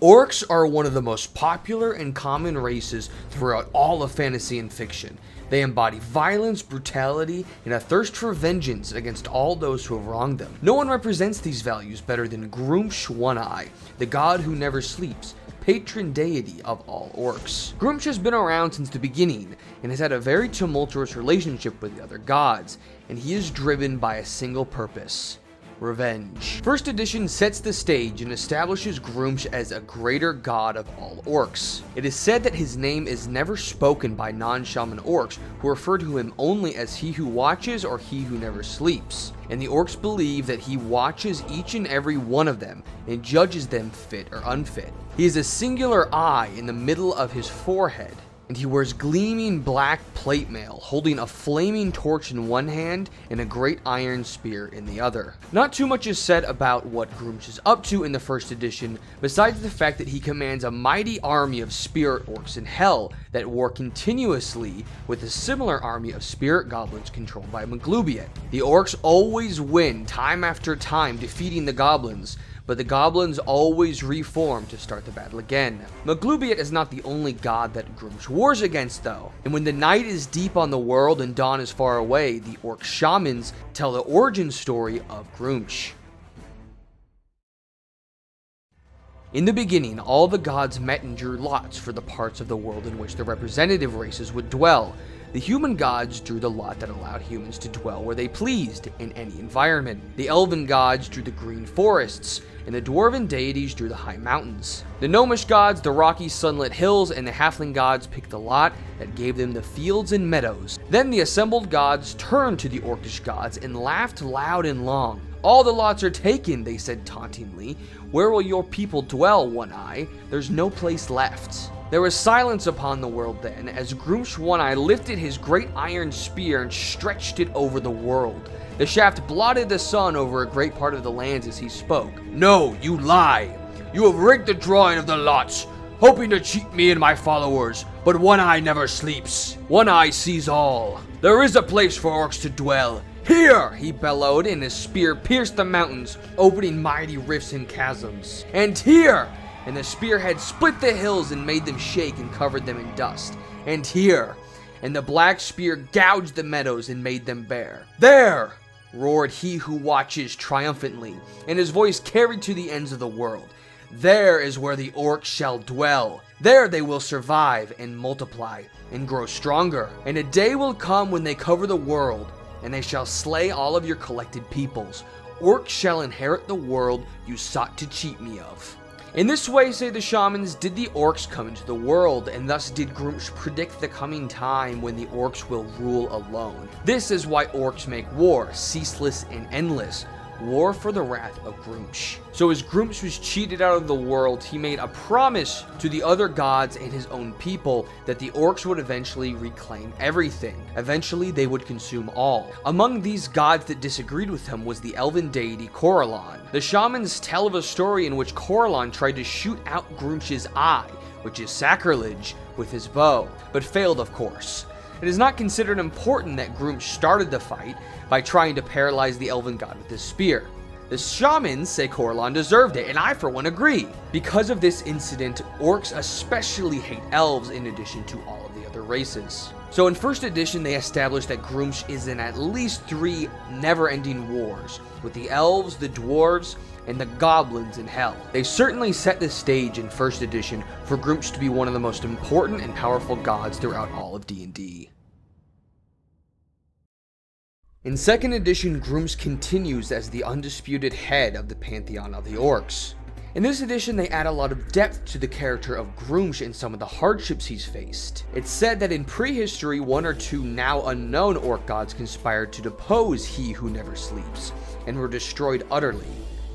Orcs are one of the most popular and common races throughout all of fantasy and fiction. They embody violence, brutality, and a thirst for vengeance against all those who have wronged them. No one represents these values better than Gruumsh One-Eye, the god who never sleeps, patron deity of all orcs. Gruumsh has been around since the beginning and has had a very tumultuous relationship with the other gods, and he is driven by a single purpose: revenge. First edition sets the stage and establishes Gruumsh as a greater god of all orcs. It is said that his name is never spoken by non-shaman orcs, who refer to him only as he who watches or he who never sleeps. And the orcs believe that he watches each and every one of them and judges them fit or unfit. He has a singular eye in the middle of his forehead, and he wears gleaming black plate mail, holding a flaming torch in one hand and a great iron spear in the other. Not too much is said about what Gruumsh is up to in the first edition, besides the fact that he commands a mighty army of spirit orcs in hell that war continuously with a similar army of spirit goblins controlled by Maglubiet. The orcs always win time after time, defeating the goblins, but the goblins always reform to start the battle again. Maglubiet is not the only god that Gruumsh wars against though, and when the night is deep on the world and dawn is far away, the orc shamans tell the origin story of Gruumsh. In the beginning, all the gods met and drew lots for the parts of the world in which the representative races would dwell. The human gods drew the lot that allowed humans to dwell where they pleased in any environment. The elven gods drew the green forests, and the dwarven deities drew the high mountains. The gnomish gods, the rocky sunlit hills, and the halfling gods picked the lot that gave them the fields and meadows. Then the assembled gods turned to the orcish gods and laughed loud and long. "All the lots are taken," they said tauntingly. "Where will your people dwell, One-Eye? There's no place left." There was silence upon the world then, as Gruumsh One-Eye lifted his great iron spear and stretched it over the world. The shaft blotted the sun over a great part of the lands as he spoke. "No, you lie! You have rigged the drawing of the lots, hoping to cheat me and my followers, but One-Eye never sleeps. One-Eye sees all. There is a place for orcs to dwell. Here!" he bellowed, and his spear pierced the mountains, opening mighty rifts and chasms. "And here!" and the spearhead split the hills and made them shake and covered them in dust. "And here!" and the black spear gouged the meadows and made them bare. "There!" roared he who watches triumphantly, and his voice carried to the ends of the world. "There is where the orcs shall dwell. There they will survive and multiply and grow stronger. And a day will come when they cover the world, and they shall slay all of your collected peoples. Orcs shall inherit the world you sought to cheat me of." In this way, say the shamans, did the orcs come into the world, and thus did Gruumsh predict the coming time when the orcs will rule alone. This is why orcs make war, ceaseless and endless. War for the wrath of Gruumsh. So as Gruumsh was cheated out of the world, he made a promise to the other gods and his own people that the orcs would eventually reclaim everything. Eventually they would consume all. Among these gods that disagreed with him was the elven deity Corellon. The shamans tell of a story in which Corellon tried to shoot out Gruumsh's eye, which is sacrilege, with his bow, but failed of course. It is not considered important that Gruumsh started the fight by trying to paralyze the elven god with his spear. The shamans say Corellon deserved it, and I for one agree. Because of this incident, orcs especially hate elves in addition to all of the other races. So in first edition, they established that Gruumsh is in at least 3 never-ending wars, with the elves, the dwarves, and the goblins in hell. They certainly set the stage in first edition for Gruumsh to be one of the most important and powerful gods throughout all of D&D. In second edition, Gruumsh continues as the undisputed head of the pantheon of the orcs. In this edition, they add a lot of depth to the character of Gruumsh and some of the hardships he's faced. It's said that in prehistory, 1 or 2 now unknown orc gods conspired to depose he who never sleeps, and were destroyed utterly.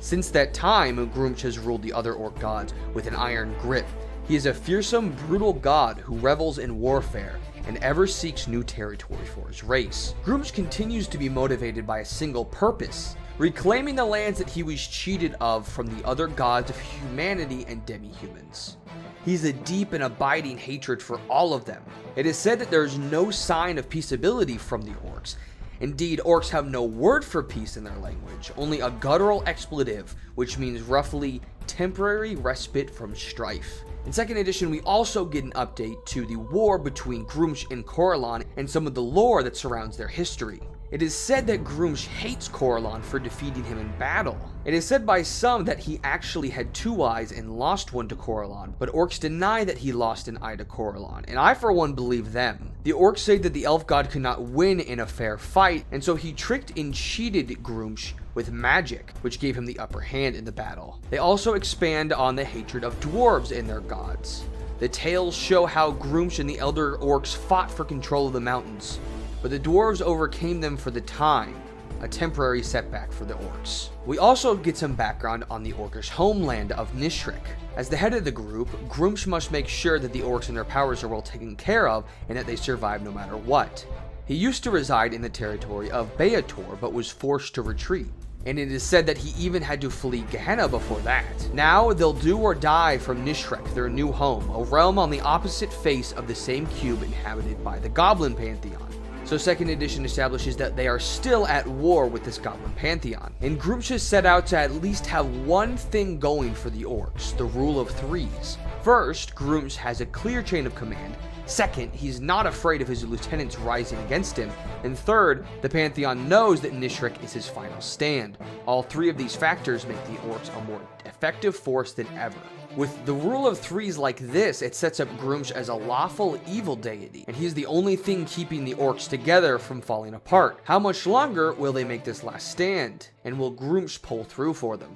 Since that time, Gruumsh has ruled the other orc gods with an iron grip. He is a fearsome, brutal god who revels in warfare and ever seeks new territory for his race. Gruumsh continues to be motivated by a single purpose: reclaiming the lands that he was cheated of from the other gods of humanity and demi-humans. He's a deep and abiding hatred for all of them. It is said that there is no sign of peaceability from the orcs. Indeed, orcs have no word for peace in their language, only a guttural expletive, which means roughly temporary respite from strife. In 2nd edition, we also get an update to the war between Gruumsh and Corellon and some of the lore that surrounds their history. It is said that Gruumsh hates Corellon for defeating him in battle. It is said by some that he actually had 2 eyes and lost one to Corellon, but orcs deny that he lost an eye to Corellon, and I for one believe them. The orcs say that the elf god could not win in a fair fight, and so he tricked and cheated Gruumsh with magic, which gave him the upper hand in the battle. They also expand on the hatred of dwarves and their gods. The tales show how Gruumsh and the elder orcs fought for control of the mountains, but the dwarves overcame them for the time, a temporary setback for the orcs. We also get some background on the orcish homeland of Nishrik. As the head of the group, Gruumsh must make sure that the orcs and their powers are well taken care of and that they survive no matter what. He used to reside in the territory of Beator, but was forced to retreat, and it is said that he even had to flee Gehenna before that. Now they'll do or die from Nishrik, their new home, a realm on the opposite face of the same cube inhabited by the Goblin Pantheon. So 2nd edition establishes that they are still at war with this Goblin Pantheon. And Gruumsh has set out to at least have one thing going for the orcs, the rule of 3s. First, Gruumsh has a clear chain of command. Second, he's not afraid of his lieutenants rising against him. And third, the Pantheon knows that Nishrik is his final stand. All 3 of these factors make the orcs a more effective force than ever. With the rule of 3s like this, it sets up Gruumsh as a lawful evil deity, and he's the only thing keeping the orcs together from falling apart. How much longer will they make this last stand? And will Gruumsh pull through for them?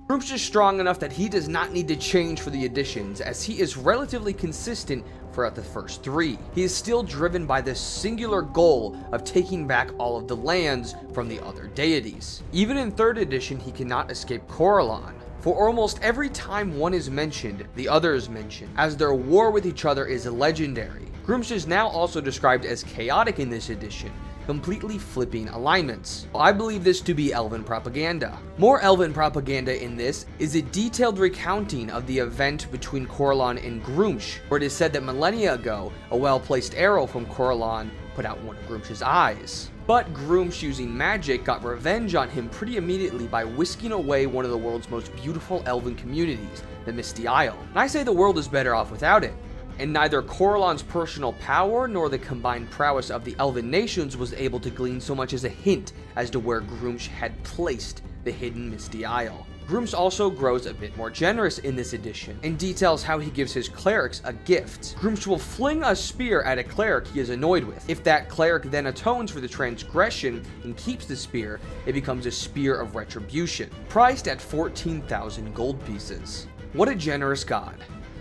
Gruumsh is strong enough that he does not need to change for the additions, as he is relatively consistent throughout the first 3. He is still driven by this singular goal of taking back all of the lands from the other deities. Even in 3rd edition, he cannot escape Corellon. For almost every time one is mentioned, the other is mentioned, as their war with each other is legendary. Gruumsh is now also described as chaotic in this edition, completely flipping alignments. I believe this to be elven propaganda. More elven propaganda in this is a detailed recounting of the event between Corellon and Gruumsh, where it is said that millennia ago, a well-placed arrow from Corellon put out one of Gruumsh's eyes. But Gruumsh, using magic, got revenge on him pretty immediately by whisking away one of the world's most beautiful elven communities, the Misty Isle. And I say the world is better off without it. And neither Corellon's personal power nor the combined prowess of the elven nations was able to glean so much as a hint as to where Gruumsh had placed the hidden Misty Isle. Gruumsh also grows a bit more generous in this edition, and details how he gives his clerics a gift. Gruumsh will fling a spear at a cleric he is annoyed with. If that cleric then atones for the transgression and keeps the spear, it becomes a spear of retribution, priced at 14,000 gold pieces. What a generous god.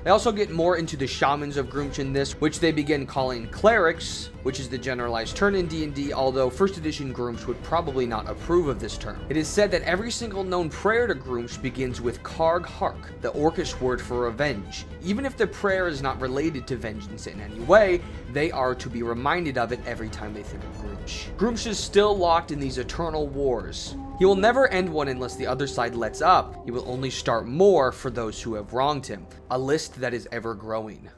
They also get more into the shamans of Gruumsh in this, which they begin calling clerics, which is the generalized term in D&D, although 1st edition Gruumsh would probably not approve of this term. It is said that every single known prayer to Gruumsh begins with Karg Hark, the orcish word for revenge. Even if the prayer is not related to vengeance in any way, they are to be reminded of it every time they think of Gruumsh. Gruumsh is still locked in these eternal wars. He will never end one unless the other side lets up. He will only start more for those who have wronged him, a list that is ever growing.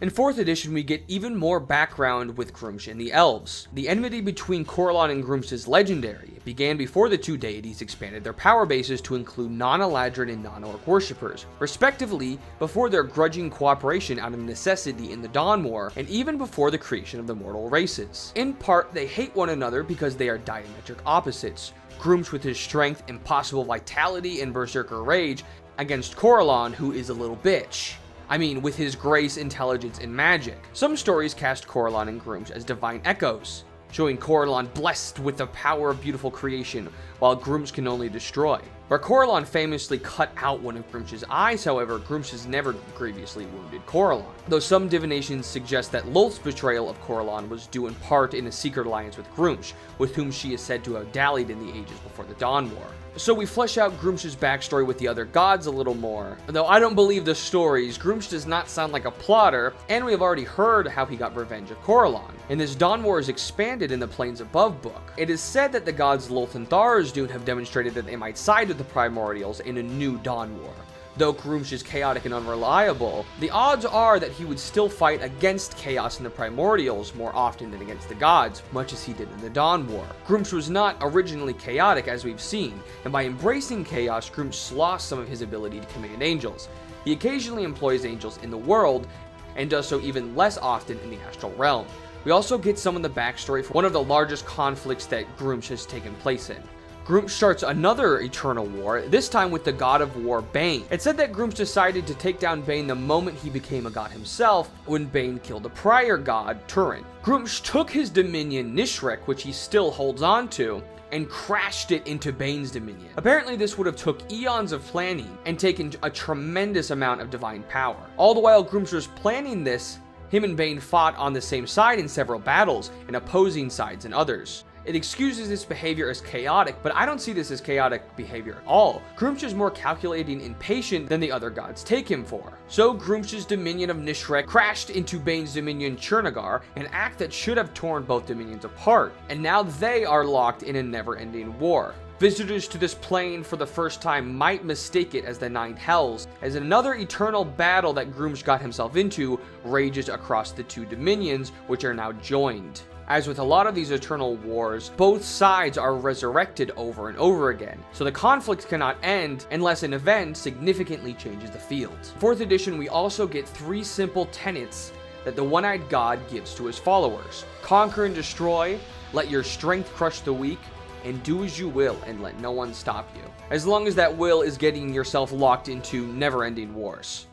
In 4th edition, we get even more background with Gruumsh and the elves. The enmity between Corellon and Gruumsh is legendary. It began before the 2 deities expanded their power bases to include non-Eladrin and non-orc worshippers, respectively, before their grudging cooperation out of necessity in the Dawn War, and even before the creation of the mortal races. In part, they hate one another because they are diametric opposites. Gruumsh with his strength, impossible vitality, and berserker rage, against Corellon, who is a little bitch. I mean, with his grace, intelligence, and magic. Some stories cast Corellon and Gruumsh as divine echoes, showing Corellon blessed with the power of beautiful creation, while Gruumsh can only destroy. Where Corellon famously cut out one of Gruumsh's eyes, however, Gruumsh has never grievously wounded Corellon, though some divinations suggest that Lolth's betrayal of Corellon was due in part in a secret alliance with Gruumsh, with whom she is said to have dallied in the ages before the Dawn War. So we flesh out Gruumsh's backstory with the other gods a little more. Though I don't believe the stories, Gruumsh does not sound like a plotter, and we have already heard how he got revenge of Corellon. And this Dawn War is expanded in the Planes Above book. It is said that the gods Lolth and Tharizdun have demonstrated that they might side with the Primordials in a new Dawn War. Though Gruumsh is chaotic and unreliable, the odds are that he would still fight against chaos in the primordials more often than against the gods, much as he did in the Dawn War. Gruumsh was not originally chaotic, as we've seen, and by embracing chaos, Gruumsh lost some of his ability to command angels. He occasionally employs angels in the world, and does so even less often in the astral realm. We also get some of the backstory for one of the largest conflicts that Gruumsh has taken place in. Gruumsh starts another eternal war, this time with the god of war Bane. It's said that Gruumsh decided to take down Bane the moment he became a god himself, when Bane killed the prior god, Turin. Gruumsh took his dominion Nishrek, which he still holds on to, and crashed it into Bane's dominion. Apparently this would have took eons of planning and taken a tremendous amount of divine power. All the while Gruumsh was planning this, him and Bane fought on the same side in several battles, and opposing sides in others. It excuses this behavior as chaotic, but I don't see this as chaotic behavior at all. Gruumsh is more calculating and patient than the other gods take him for. So Gruumsh's dominion of Nishrek crashed into Bane's dominion Chernagar, an act that should have torn both dominions apart, and now they are locked in a never-ending war. Visitors to this plane for the first time might mistake it as the Nine Hells, as another eternal battle that Gruumsh got himself into rages across the two dominions, which are now joined. As with a lot of these eternal wars, both sides are resurrected over and over again, so the conflict cannot end unless an event significantly changes the field. 4th edition, we also get 3 simple tenets that the One-Eyed God gives to his followers. Conquer and destroy, let your strength crush the weak, and do as you will and let no one stop you. As long as that will is getting yourself locked into never-ending wars.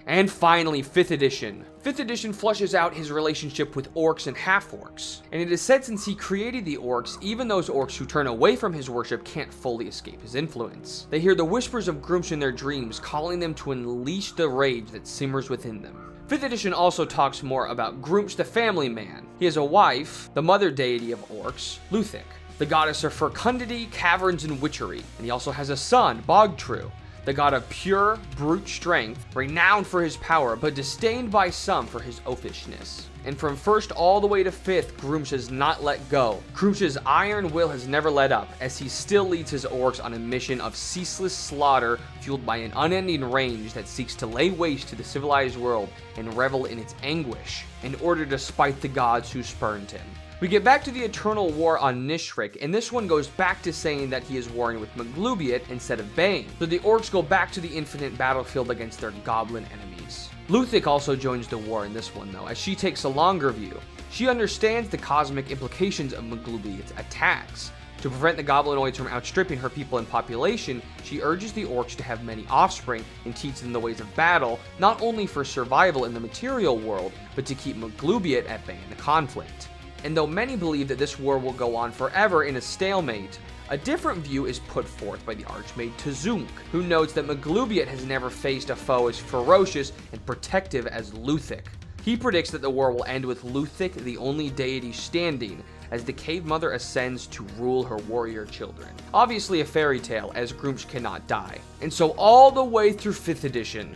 And finally, 5th edition. 5th edition flushes out his relationship with orcs and half-orcs. And it is said since he created the orcs, even those orcs who turn away from his worship can't fully escape his influence. They hear the whispers of Gruumsh in their dreams, calling them to unleash the rage that simmers within them. 5th edition also talks more about Gruumsh the family man. He has a wife, the mother deity of orcs, Luthik, the goddess of fecundity, caverns, and witchery. And he also has a son, Bogtru, the god of pure, brute strength, renowned for his power, but disdained by some for his oafishness. And from 1st all the way to 5th, Gruumsh has not let go. Gruumsh's iron will has never let up, as he still leads his orcs on a mission of ceaseless slaughter, fueled by an unending rage that seeks to lay waste to the civilized world and revel in its anguish, in order to spite the gods who spurned him. We get back to the eternal war on Nishrek, and this one goes back to saying that he is warring with Maglubiet instead of Bane, so the orcs go back to the infinite battlefield against their goblin enemies. Luthik also joins the war in this one though, as she takes a longer view. She understands the cosmic implications of Maglubiet's attacks. To prevent the goblinoids from outstripping her people in population, she urges the orcs to have many offspring and teach them the ways of battle, not only for survival in the material world, but to keep Maglubiet at bay in the conflict. And though many believe that this war will go on forever in a stalemate, a different view is put forth by the Archmaid Tazunk, who notes that Maglubiet has never faced a foe as ferocious and protective as Luthik. He predicts that the war will end with Luthik, the only deity standing, as the Cave Mother ascends to rule her warrior children. Obviously a fairy tale, as Gruumsh cannot die. And so all the way through 5th edition,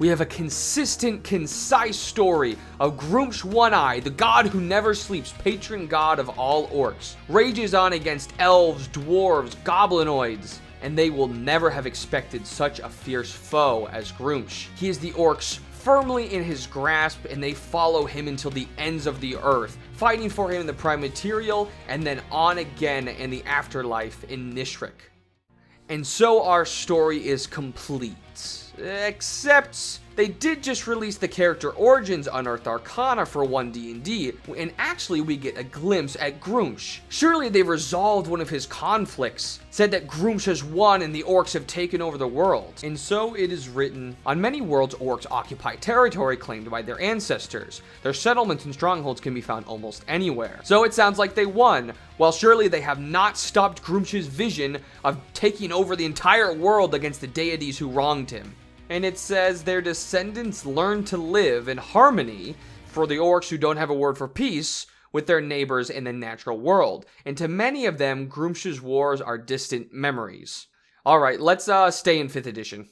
we have a consistent, concise story of Gruumsh One-Eye, the god who never sleeps, patron god of all orcs, rages on against elves, dwarves, goblinoids, and they will never have expected such a fierce foe as Gruumsh. He is the orcs firmly in his grasp, and they follow him until the ends of the earth, fighting for him in the prime material, and then on again in the afterlife in Nishrek. And so our story is complete. Except they did just release the character Origins Unearthed Arcana for 1D&D, and actually we get a glimpse at Gruumsh. Surely they resolved one of his conflicts, said that Gruumsh has won and the orcs have taken over the world. And so it is written, on many worlds orcs occupy territory claimed by their ancestors. Their settlements and strongholds can be found almost anywhere. So it sounds like they won, while surely they have not stopped Gruumsh's vision of taking over the entire world against the deities who wronged him. And it says their descendants learn to live in harmony, for the orcs who don't have a word for peace, with their neighbors in the natural world. And to many of them, Gruumsh's wars are distant memories. Alright, let's stay in 5th edition.